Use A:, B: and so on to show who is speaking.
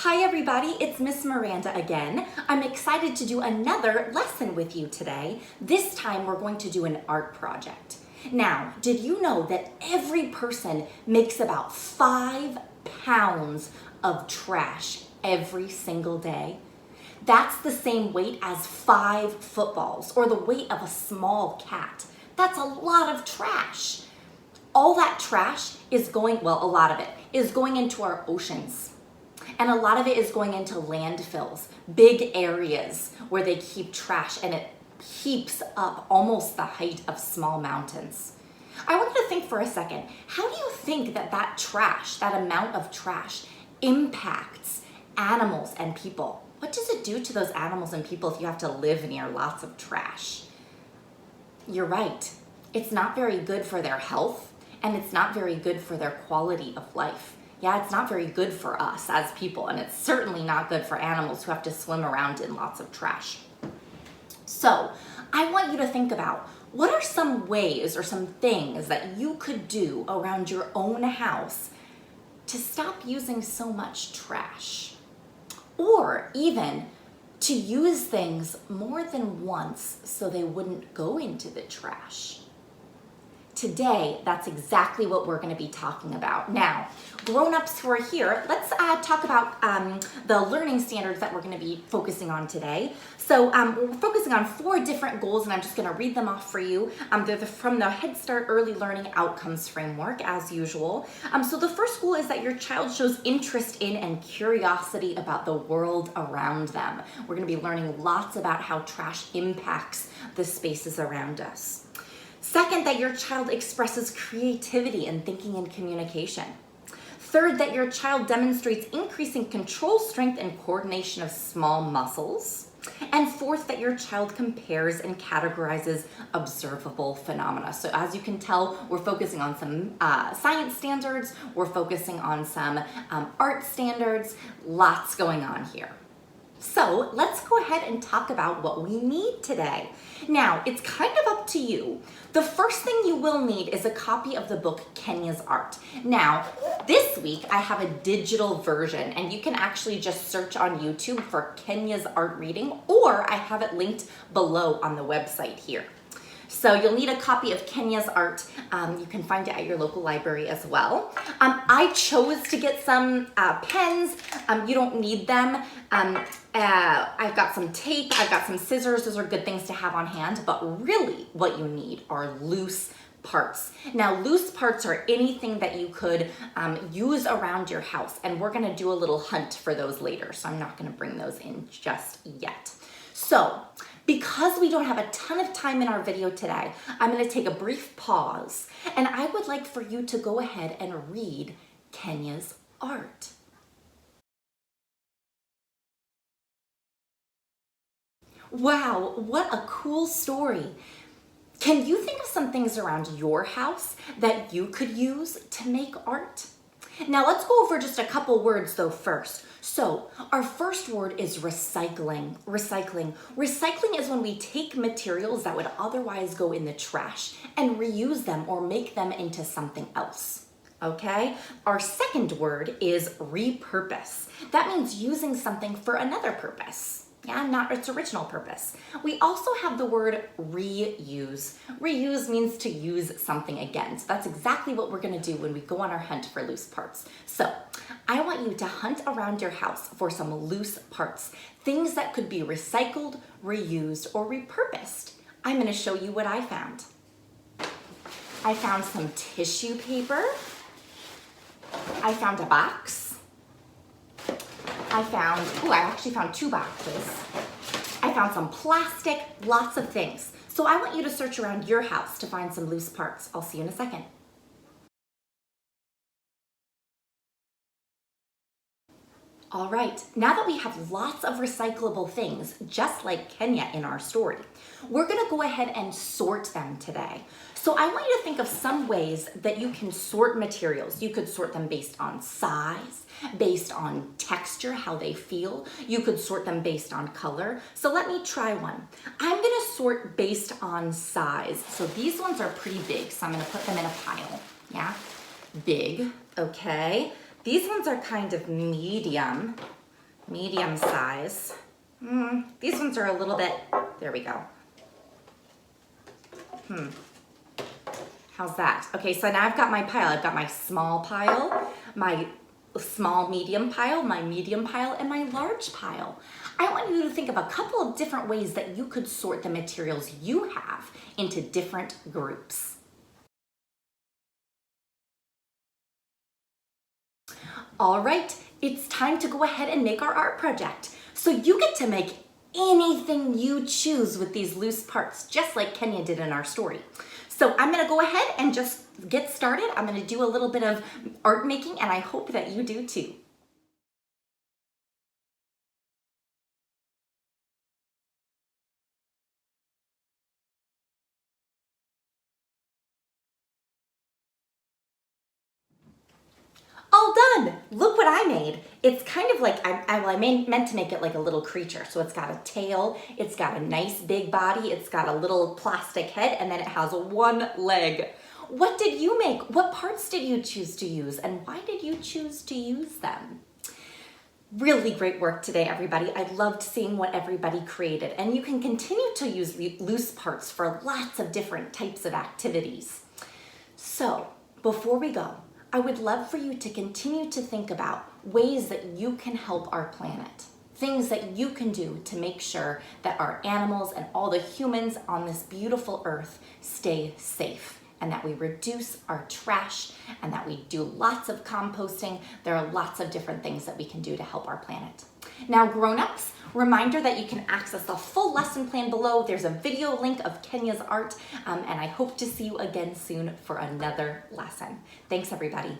A: Hi everybody, it's Miss Miranda again. I'm excited to do another lesson with you today. This time we're going to do an art project. Now, did you know that every person makes about 5 pounds of trash every single day? That's the same weight as 5 footballs, or the weight of a small cat. That's a lot of trash. All that trash is going, well, a lot of it is going into our oceans. And a lot of it is going into landfills, big areas where they keep trash, and it heaps up almost the height of small mountains. I want you to think for a second, how do you think that trash, that amount of trash, impacts animals and people? What does it do to those animals and people if you have to live near lots of trash? You're right. It's not very good for their health, and it's not very good for their quality of life. Yeah, it's not very good for us as people, and it's certainly not good for animals who have to swim around in lots of trash. So, I want you to think about, what are some ways or some things that you could do around your own house to stop using so much trash? Or even to use things more than once so they wouldn't go into the trash. Today, that's exactly what we're going to be talking about. Now, grown-ups who are here, let's talk about the learning standards that we're going to be focusing on today. So we're focusing on 4 different goals, and I'm just going to read them off for you. They're from the Head Start Early Learning Outcomes Framework, as usual. So the first goal is that your child shows interest in and curiosity about the world around them. We're going to be learning lots about how trash impacts the spaces around us. Second, that your child expresses creativity in thinking and communication. Third, that your child demonstrates increasing control strength and coordination of small muscles. And fourth, that your child compares and categorizes observable phenomena. So as you can tell, we're focusing on some science standards, we're focusing on some art standards, lots going on here. So let's go ahead and talk about what we need today. Now, it's kind of up to you. The first thing you will need is a copy of the book Kenya's Art. Now, this week I have a digital version, and you can actually just search on YouTube for Kenya's Art Reading, or I have it linked below on the website here. So you'll need a copy of Kenya's Art. You can find it at your local library as well. I chose to get some pens. You don't need them. I've got some tape, I've got some scissors. Those are good things to have on hand, but really what you need are loose parts. Now, loose parts are anything that you could use around your house, and we're gonna do a little hunt for those later, so I'm not gonna bring those in just yet. So, because we don't have a ton of time in our video today, I'm going to take a brief pause, and I would like for you to go ahead and read Kenya's Art. Wow, what a cool story. Can you think of some things around your house that you could use to make art? Now let's go over just a couple words though first. So our first word is recycling. Recycling is when we take materials that would otherwise go in the trash and reuse them or make them into something else. Okay? Our second word is repurpose. That means using something for another purpose. Yeah, not its original purpose. We also have the word reuse. Reuse means to use something again. So that's exactly what we're gonna do when we go on our hunt for loose parts. So I want you to hunt around your house for some loose parts, things that could be recycled, reused, or repurposed. I'm gonna show you what I found. I found some tissue paper. I found a box. I actually found 2 boxes. I found some plastic, lots of things. So I want you to search around your house to find some loose parts. I'll see you in a second. All right, now that we have lots of recyclable things, just like Kenya in our story, we're gonna go ahead and sort them today. So I want you to think of some ways that you can sort materials. You could sort them based on size, based on texture, how they feel. You could sort them based on color. So let me try one. I'm gonna sort based on size. So these ones are pretty big, so I'm gonna put them in a pile, yeah? Big, okay. These ones are kind of medium. medium size. These ones are a little bit, there we go. How's that? Okay, so now I've got my pile. I've got my small pile, my small medium pile, my medium pile, and my large pile. I want you to think of a couple of different ways that you could sort the materials you have into different groups. All right, it's time to go ahead and make our art project. So you get to make anything you choose with these loose parts, just like Kenya did in our story. So I'm gonna go ahead and just get started. I'm gonna do a little bit of art making, and I hope that you do too. All done. Look what I made. It's kind of like, meant to make it like a little creature. So it's got a tail, it's got a nice big body, it's got a little plastic head, and then it has one leg. What did you make? What parts did you choose to use, and why did you choose to use them? Really great work today, everybody. I loved seeing what everybody created, and you can continue to use loose parts for lots of different types of activities. So before we go, I would love for you to continue to think about ways that you can help our planet. Things that you can do to make sure that our animals and all the humans on this beautiful earth stay safe, and that we reduce our trash, and that we do lots of composting. There are lots of different things that we can do to help our planet. Now, grown-ups, reminder that you can access the full lesson plan below. There's a video link of Kenya's art, and I hope to see you again soon for another lesson. Thanks, everybody.